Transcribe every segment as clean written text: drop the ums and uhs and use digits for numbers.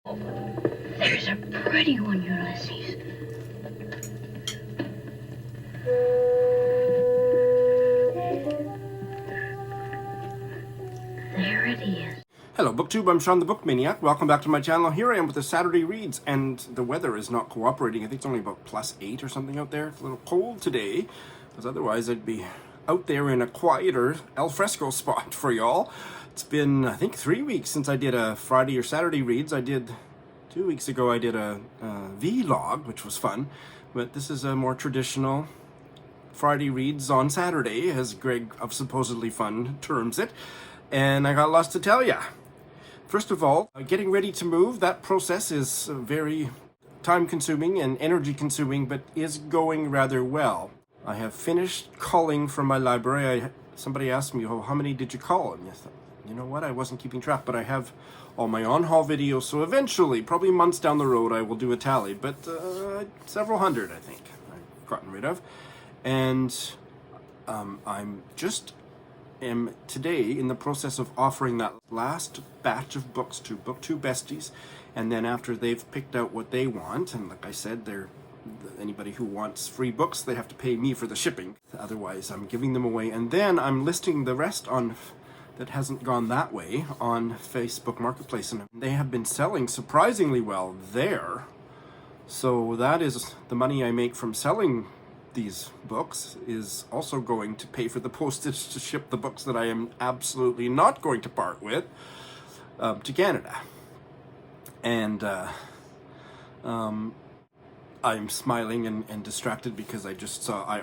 There's a pretty one, Ulysses. There it is. Hello BookTube, I'm Shawn the Book Maniac. Welcome back to my channel. Here I am with the Saturday Reads, and the weather is not cooperating. I think it's only about +8 or something out there. It's a little cold today, because otherwise I'd be out there in a quieter alfresco spot for y'all. It's been, I think, 3 weeks since I did a Friday or Saturday Reads. 2 weeks ago I did a vlog, which was fun, but this is a more traditional Friday Reads on Saturday, as Greg of Supposedly Fun terms it, and I got lots to tell ya. First of all, getting ready to move, that process is very time-consuming and energy-consuming, but is going rather well. I have finished culling from my library. Somebody asked me, oh, how many did you cull? And I thought, you know what, I wasn't keeping track, but I have all my on-haul videos, so eventually, probably months down the road, I will do a tally, but several hundred, I think, I've gotten rid of. And I'm just today in the process of offering that last batch of books to BookTube besties, and then after they've picked out what they want, and like I said, anybody who wants free books, they have to pay me for the shipping, otherwise I'm giving them away, and then I'm listing the rest on that hasn't gone that way on Facebook Marketplace, and they have been selling surprisingly well there. So that is the money I make from selling these books is also going to pay for the postage to ship the books that I am absolutely not going to part with to Canada. And I'm smiling and distracted because I just saw, I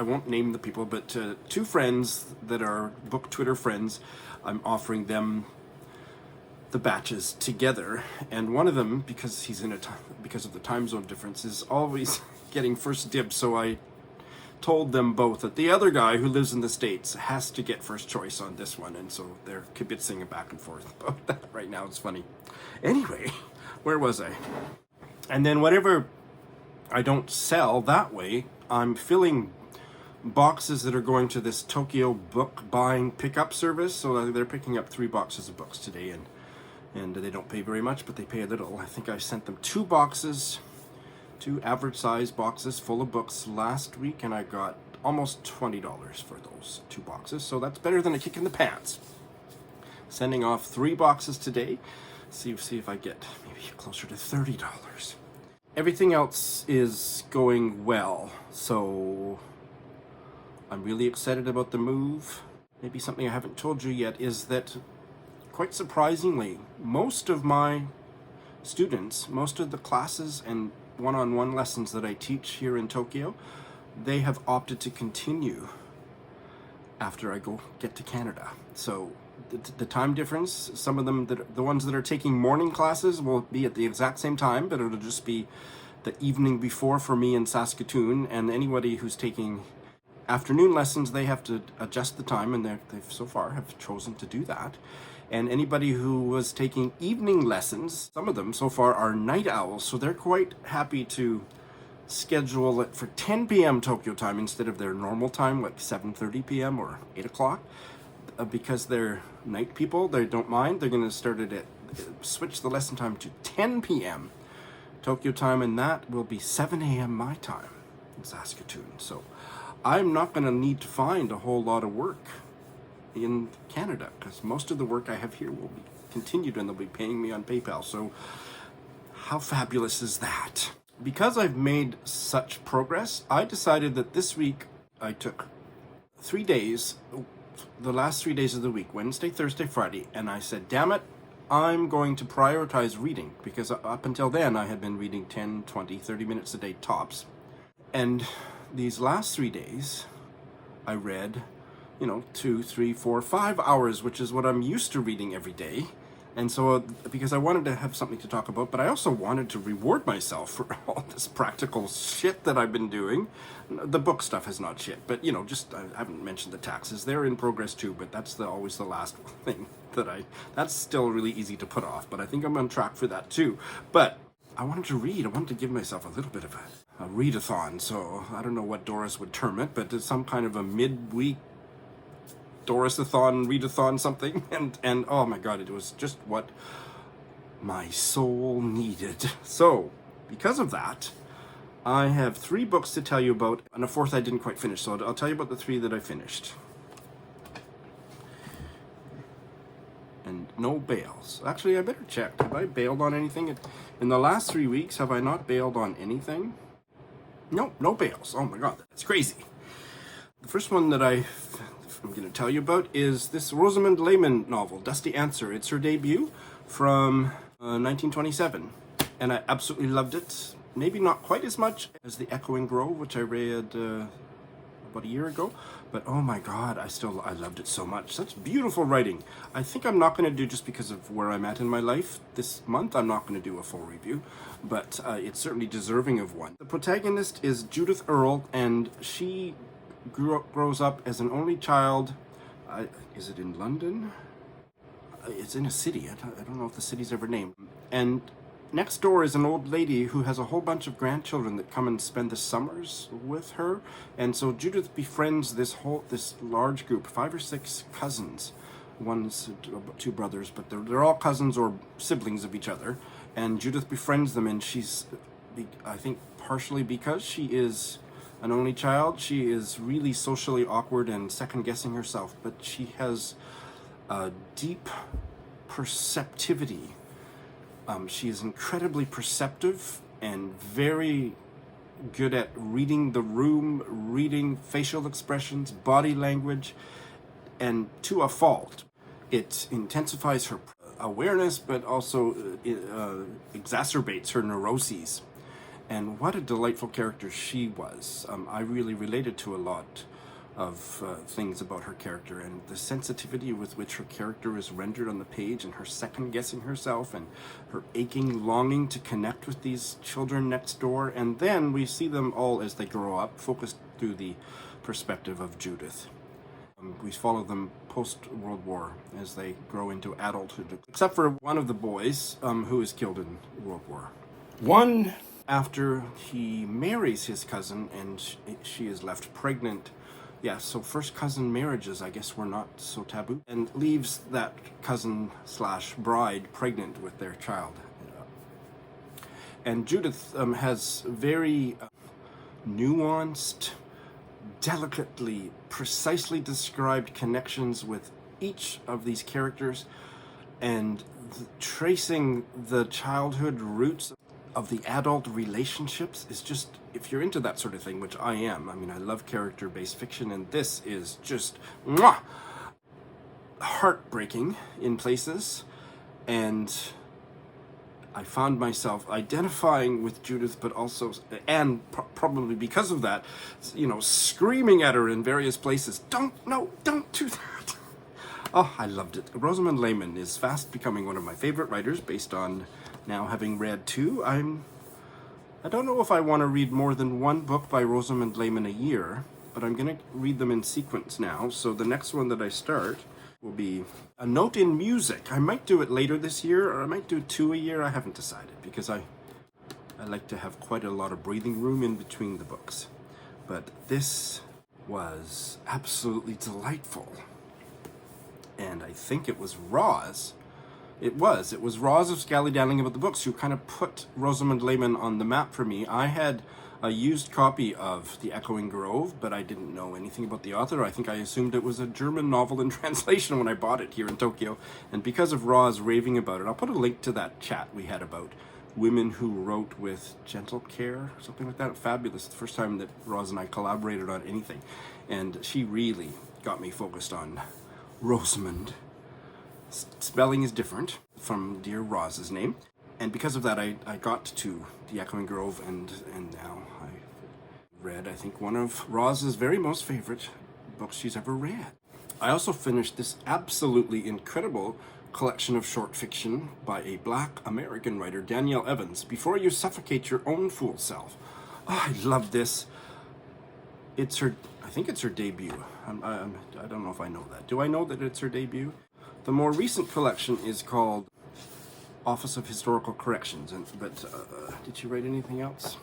won't name the people, but two friends that are book Twitter friends, I'm offering them the batches together, and one of them, because he's because of the time zone difference, is always getting first dibs, so I told them both that the other guy who lives in the States has to get first choice on this one, and so they're kibitzing back and forth about that right now. It's funny. Anyway, where was I? And then whatever I don't sell that way, I'm filling boxes that are going to this Tokyo book buying pickup service, so they're picking up 3 boxes of books today, and they don't pay very much, but they pay a little. I think I sent them 2 average size boxes full of books last week, and I got almost $20 for those 2 boxes, so that's better than a kick in the pants. Sending off 3 boxes today, see if I get maybe closer to $30. Everything else is going well, so I'm really excited about the move. Maybe something I haven't told you yet is that, quite surprisingly, most of my students, most of the classes and one-on-one lessons that I teach here in Tokyo, they have opted to continue after I get to Canada. So the time difference, some of them, the ones that are taking morning classes will be at the exact same time, but it'll just be the evening before for me in Saskatoon, and anybody who's taking afternoon lessons, they have to adjust the time, and they've so far have chosen to do that. And anybody who was taking evening lessons, some of them so far are night owls, so they're quite happy to schedule it for 10 p.m. Tokyo time instead of their normal time, like 7:30 p.m. or 8 o'clock. Because they're night people, they don't mind. They're going to switch the lesson time to 10 p.m. Tokyo time, and that will be 7 a.m. my time in Saskatoon. So I'm not going to need to find a whole lot of work in Canada, because most of the work I have here will be continued and they'll be paying me on PayPal. So how fabulous is that? Because I've made such progress, I decided that this week I took 3 days, the last 3 days of the week, Wednesday, Thursday, Friday, and I said, damn it, I'm going to prioritize reading, because up until then I had been reading 10, 20, 30 minutes a day tops. And these last 3 days I read 2, 3, 4, 5 hours, which is what I'm used to reading every day. And so, because I wanted to have something to talk about, but I also wanted to reward myself for all this practical shit that I've been doing. The book stuff is not shit, but I haven't mentioned the taxes. They're in progress too, but that's always the last thing that's still really easy to put off, but I think I'm on track for that too. But I wanted to read. I wanted to give myself a little bit of a readathon, so I don't know what Doris would term it, but it's some kind of a midweek Doris-a-thon, readathon, something, and oh my god, it was just what my soul needed. So, because of that, I have 3 books to tell you about, and a 4th I didn't quite finish, so I'll tell you about the 3 that I finished. And no bails. Actually, I better check. Have I bailed on anything? In the last 3 weeks, have I not bailed on anything? No, no bails. Oh my god, that's crazy. The first one that I'm going to tell you about is this Rosamond Lehmann novel, Dusty Answer. It's her debut from 1927, and I absolutely loved it. Maybe not quite as much as The Echoing Grove, which I read about a year ago, but oh my god, I loved it so much. Such beautiful writing. I think I'm not going to do, just because of where I'm at in my life this month, I'm not going to do a full review, but it's certainly deserving of one. The protagonist is Judith Earle, and she grows up as an only child. Is it in London? It's in a city. I don't know if the city's ever named. And next door is an old lady who has a whole bunch of grandchildren that come and spend the summers with her. And so Judith befriends this large group, 5 or 6 cousins. One's 2 brothers, but they're all cousins or siblings of each other. And Judith befriends them, and she's, I think, partially because she is an only child, she is really socially awkward and second-guessing herself, but she has a deep perceptivity. She is incredibly perceptive and very good at reading the room, reading facial expressions, body language, and to a fault. It intensifies her awareness, but also exacerbates her neuroses. And what a delightful character she was. I really related to a lot of things about her character, and the sensitivity with which her character is rendered on the page, and her second-guessing herself, and her aching longing to connect with these children next door. And then we see them all as they grow up, focused through the perspective of Judith. We follow them post-World War as they grow into adulthood, except for one of the boys who is killed in World War I. After he marries his cousin and she is left pregnant. Yeah, so first cousin marriages, I guess, were not so taboo. And leaves that cousin / bride pregnant with their child. And Judith has very nuanced, delicately, precisely described connections with each of these characters, and tracing the childhood roots of the adult relationships is just, if you're into that sort of thing, which I am. I mean, I love character-based fiction, and this is just heartbreaking in places. And I found myself identifying with Judith, but also, and probably because of that, screaming at her in various places. Don't do that. Oh, I loved it. Rosamond Lehmann is fast becoming one of my favorite writers, based on now having read 2. I don't know if I want to read more than 1 book by Rosamond Lehmann a year, but I'm going to read them in sequence now. So the next one that I start will be A Note in Music. I might do it later this year, or I might do 2 a year. I haven't decided, because I like to have quite a lot of breathing room in between the books. But this was absolutely delightful. And I think it was Roz. It was Roz of Scallydandling About the Books who kind of put Rosamond Lehmann on the map for me. I had a used copy of The Echoing Grove, but I didn't know anything about the author. I think I assumed it was a German novel in translation when I bought it here in Tokyo. And because of Roz raving about it, I'll put a link to that chat we had about women who wrote with gentle care, something like that. Fabulous. The first time that Roz and I collaborated on anything. And she really got me focused on Rosamond. Spelling is different from dear Roz's name, and because of that I got to The Echoing Grove, and now I read, I think, one of Roz's very most favorite books she's ever read. I also finished this absolutely incredible collection of short fiction by a Black American writer, Danielle Evans, Before You Suffocate Your Own Fool Self. Oh, I love this. I think it's her debut. I don't know if I know that. Do I know that it's her debut? The more recent collection is called Office of Historical Corrections, but did she write anything else?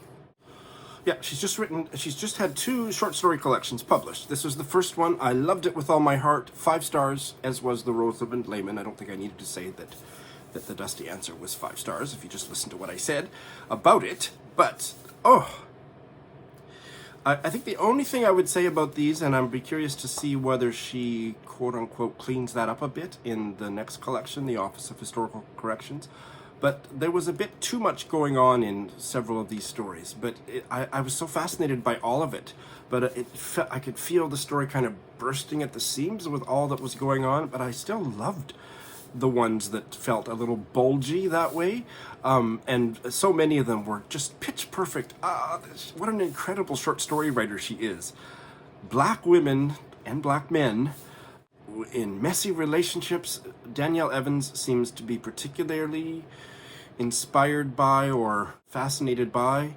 Yeah, she's just had 2 short story collections published. This was the first one. I loved it with all my heart. 5 stars, as was the Rosamond Lehmann. I don't think I needed to say that that the dusty answer was 5 stars, if you just listen to what I said about it. But, oh, I think the only thing I would say about these, and I'd be curious to see whether she, quote-unquote, cleans that up a bit in the next collection, the Office of Historical Corrections, but there was a bit too much going on in several of these stories. But I was so fascinated by all of it, but I could feel the story kind of bursting at the seams with all that was going on, but I still loved the ones that felt a little bulgy that way, and so many of them were just pitch perfect. What an incredible short story writer she is. Black women and black men in messy relationships. Danielle Evans seems to be particularly inspired by or fascinated by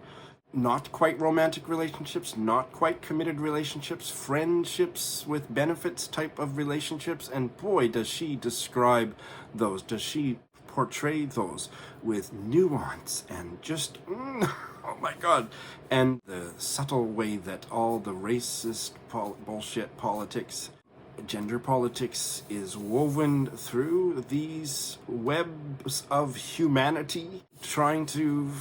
not quite romantic relationships, not quite committed relationships, friendships with benefits type of relationships, and boy, does she describe those. Does she portray those with nuance and just, oh my God. And the subtle way that all the racist bullshit politics, gender politics is woven through these webs of humanity, trying to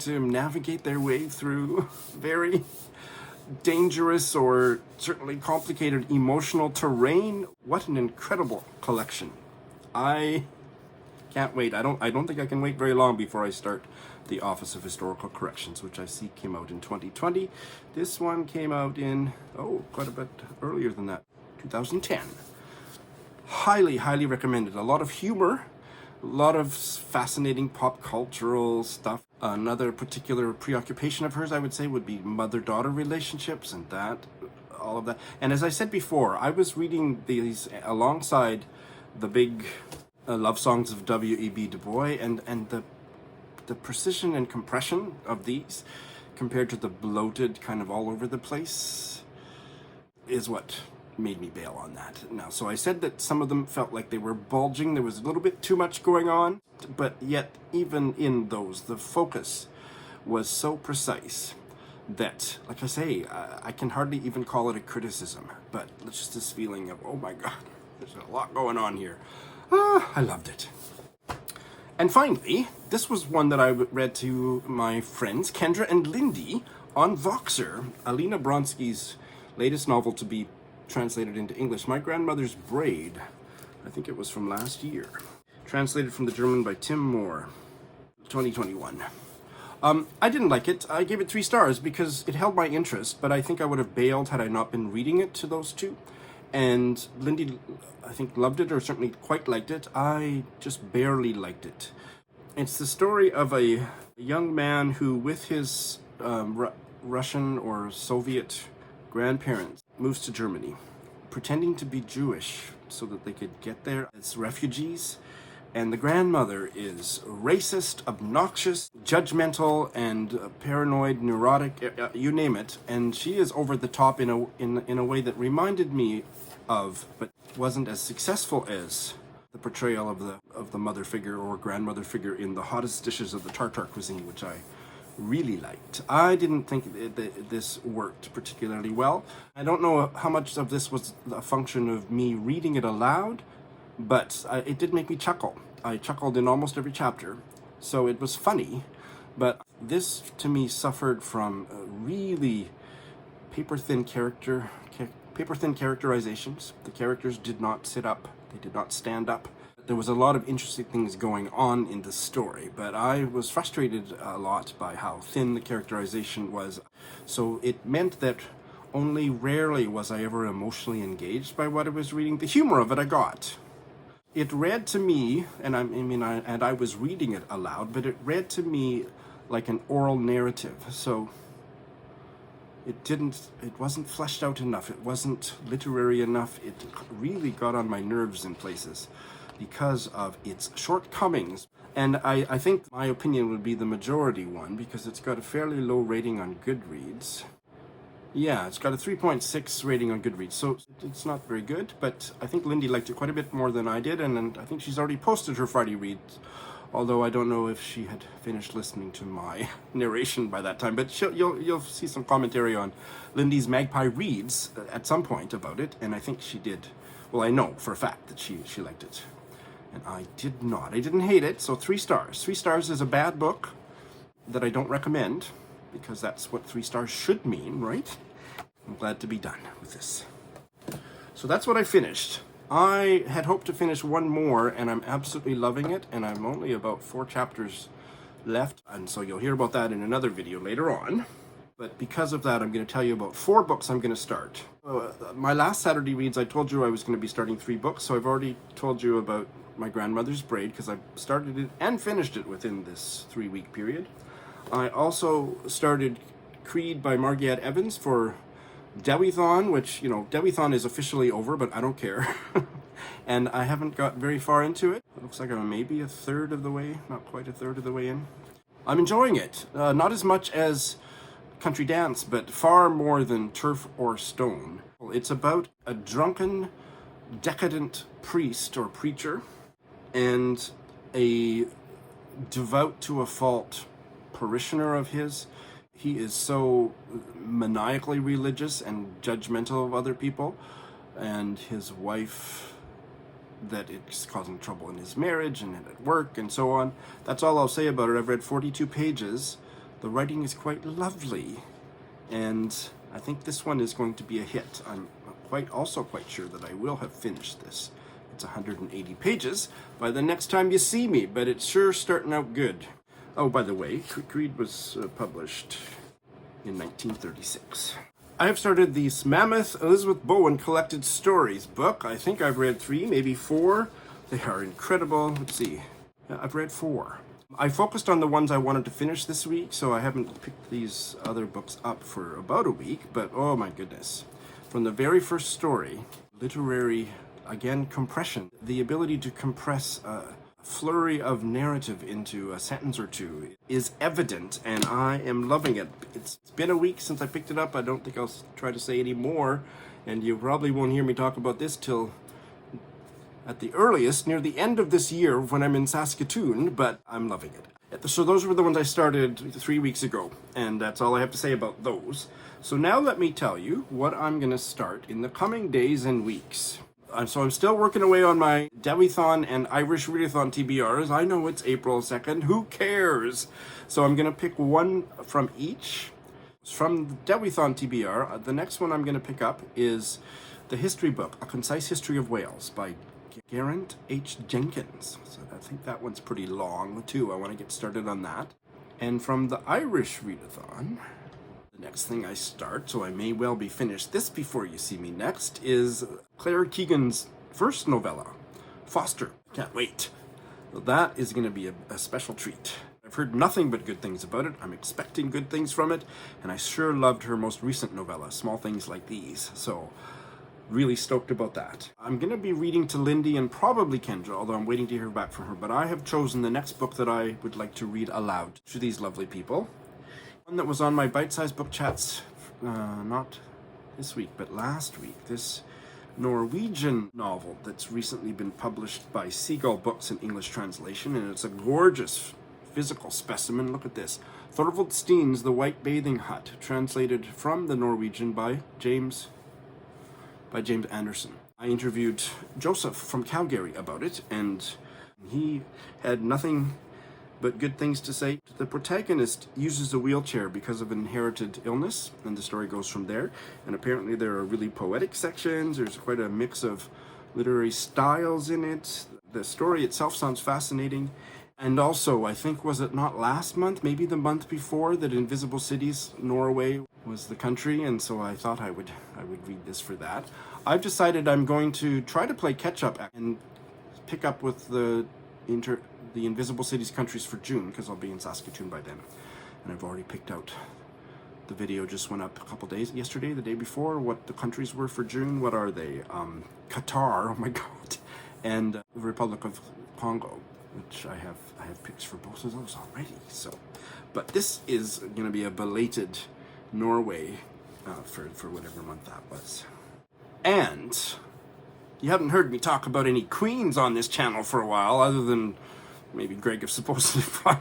navigate their way through very dangerous or certainly complicated emotional terrain. What an incredible collection. I can't wait. I don't think I can wait very long before I start the Office of Historical Corrections, which I see came out in 2020. This one came out in, quite a bit earlier than that, 2010. Highly, highly recommended. A lot of humor, a lot of fascinating pop cultural stuff. Another particular preoccupation of hers, I would say, would be mother-daughter relationships and all of that. And as I said before, I was reading these alongside the big love songs of W.E.B. Du Bois, and the precision and compression of these compared to the bloated kind of all over the place is what made me bail on that. Now, so I said that some of them felt like they were bulging. There was a little bit too much going on, but yet even in those, the focus was so precise that, like I say, I can hardly even call it a criticism, but it's just this feeling of, oh my God, there's a lot going on here. I loved it. And finally, this was one that I read to my friends, Kendra and Lindy, on Voxer, Alina Bronsky's latest novel to be translated into English, My Grandmother's Braid. I think it was from last year. Translated from the German by Tim Mohr, 2021. I didn't like it. I gave it 3 stars because it held my interest, but I think I would have bailed had I not been reading it to those two. And Lindy, I think, loved it, or certainly quite liked it. I just barely liked it. It's the story of a young man who, with his Russian or Soviet grandparents, moves to Germany, pretending to be Jewish so that they could get there as refugees. And the grandmother is racist, obnoxious, judgmental, and paranoid, neurotic, you name it. And she is over the top in a way that reminded me of, but wasn't as successful as, the portrayal of the mother figure or grandmother figure in The Hottest Dishes of the Tartar Cuisine, which I really liked. I didn't think this worked particularly well. I don't know how much of this was a function of me reading it aloud, but it did make me chuckle. I chuckled in almost every chapter, so it was funny, but this to me suffered from really paper-thin characterizations. The characters did not sit up, they did not stand up. There was a lot of interesting things going on in the story, but I was frustrated a lot by how thin the characterization was. So it meant that only rarely was I ever emotionally engaged by what I was reading. The humor of it I got. It read to me, and I was reading it aloud, but it read to me like an oral narrative. So it wasn't fleshed out enough. It wasn't literary enough. It really got on my nerves in places because of its shortcomings. And I think my opinion would be the majority one, because it's got a fairly low rating on Goodreads. Yeah, it's got a 3.6 rating on Goodreads, so it's not very good, but I think Lindy liked it quite a bit more than I did, and I think she's already posted her Friday reads, although I don't know if she had finished listening to my narration by that time, but you'll see some commentary on Lindy's Magpie Reads at some point about it, and I think she did. Well, I know for a fact that she liked it. And I did not. I didn't hate it, so 3 stars. 3 stars is a bad book that I don't recommend, because that's what 3 stars should mean, right? I'm glad to be done with this. So that's what I finished. I had hoped to finish one more, and I'm absolutely loving it, and I'm only about 4 chapters left, and so you'll hear about that in another video later on. But because of that, I'm going to tell you about 4 books I'm going to start. My last Saturday reads, I told you I was going to be starting 3 books, so I've already told you about my grandmother's Braid, because I started it and finished it within this 3-week period. I also started Creed by Margiad Evans for Dewithon, which, you know, Dewithon is officially over, but I don't care. And I haven't got very far into it. It looks like I'm maybe a third of the way, not quite a third of the way in. I'm enjoying it. Not as much as Country Dance, but far more than Turf or Stone. It's about a drunken, decadent priest or preacher and a devout to a fault parishioner of his. He is so maniacally religious and judgmental of other people, and his wife, that it's causing trouble in his marriage and at work and so on. That's all I'll say about it. I've read 42 pages. The writing is quite lovely, and I think this one is going to be a hit. I'm also quite sure that I will have finished this. It's 180 pages by the next time you see me, but it's sure starting out good. Oh, by the way, Creed was published in 1936. I have started the Mammoth Elizabeth Bowen Collected Stories book. I think I've read 3, maybe 4. They are incredible. Let's see. Yeah, I've read 4. I focused on the ones I wanted to finish this week, so I haven't picked these other books up for about a week, but oh my goodness. From the very first story, literary, again, compression. The ability to compress a flurry of narrative into a sentence or two is evident, and I am loving it. It's been a week since I picked it up. I don't think I'll try to say any more, and you probably won't hear me talk about this till at the earliest, near the end of this year when I'm in Saskatoon, but I'm loving it. So those were the ones I started 3 weeks ago, and that's all I have to say about those. So now let me tell you what I'm going to start in the coming days and weeks. So I'm still working away on my Dewithon and Irish Readathon TBRs. I know it's April 2nd. Who cares? So I'm going to pick one from each. From the Dewithon TBR, the next one I'm going to pick up is the history book, A Concise History of Wales by Geraint H. Jenkins. So I think that one's pretty long too. I want to get started on that. And from the Irish Readathon, the next thing I start, so I may well be finished this before you see me next, is Claire Keegan's first novella, Foster. Can't wait. So that is going to be a special treat. I've heard nothing but good things about it. I'm expecting good things from it, and I sure loved her most recent novella, Small Things Like These. So really stoked about that. I'm going to be reading to Lindy and probably Kendra, although I'm waiting to hear back from her, but I have chosen the next book that I would like to read aloud to these lovely people. One that was on my bite-sized book chats, not this week, but last week. This Norwegian novel that's recently been published by Seagull Books in English translation, and it's a gorgeous physical specimen. Look at this. Thorvald Steen's The White Bathing Hut, translated from the Norwegian by James Anderson. I interviewed Joseph from Calgary about it, and he had nothing but good things to say. The protagonist uses a wheelchair because of an inherited illness, and the story goes from there. And apparently there are really poetic sections. There's quite a mix of literary styles in it. The story itself sounds fascinating. And also, I think, was it not last month, maybe the month before, that Invisible Cities, Norway was the country, and so I thought I would read this for that. I've decided I'm going to try to play catch-up and pick up with the Invisible Cities countries for June, because I'll be in Saskatoon by then. And I've already picked out, the video just went up a couple days, yesterday, the day before, what the countries were for June. What are they? Qatar, oh my god, and the Republic of Congo, which I have picks for both of those already. So, but this is going to be a belated Norway for whatever month that was. And you haven't heard me talk about any queens on this channel for a while, other than maybe Greg of Supposedly Fun.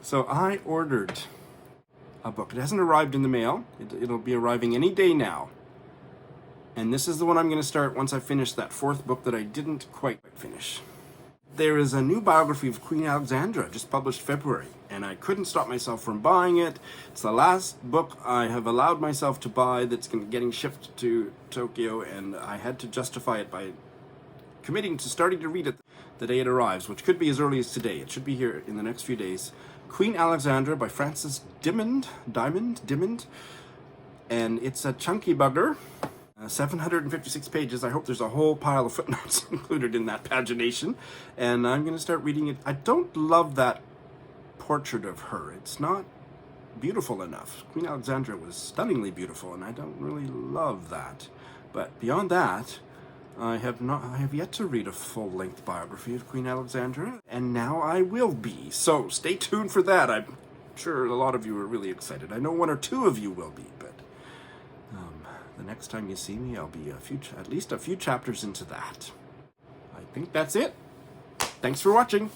So I ordered a book. It hasn't arrived in the mail. It'll be arriving any day now. And this is the one I'm going to start once I finish that fourth book that I didn't quite finish. There is a new biography of Queen Alexandra, just published February, and I couldn't stop myself from buying it. It's the last book I have allowed myself to buy that's getting shipped to Tokyo, and I had to justify it by committing to starting to read it the day it arrives, which could be as early as today. It should be here in the next few days. Queen Alexandra by Francis Dimond, and it's a chunky bugger. 756 pages. I hope there's a whole pile of footnotes included in that pagination, and I'm going to start reading it. I don't love that portrait of her. It's not beautiful enough. Queen Alexandra was stunningly beautiful, and I don't really love that. But beyond that, I have yet to read a full-length biography of Queen Alexandra, and now I will be. So stay tuned for that. I'm sure a lot of you are really excited. I know one or two of you will be, but the next time you see me, I'll be at least a few chapters into that. I think that's it. Thanks for watching.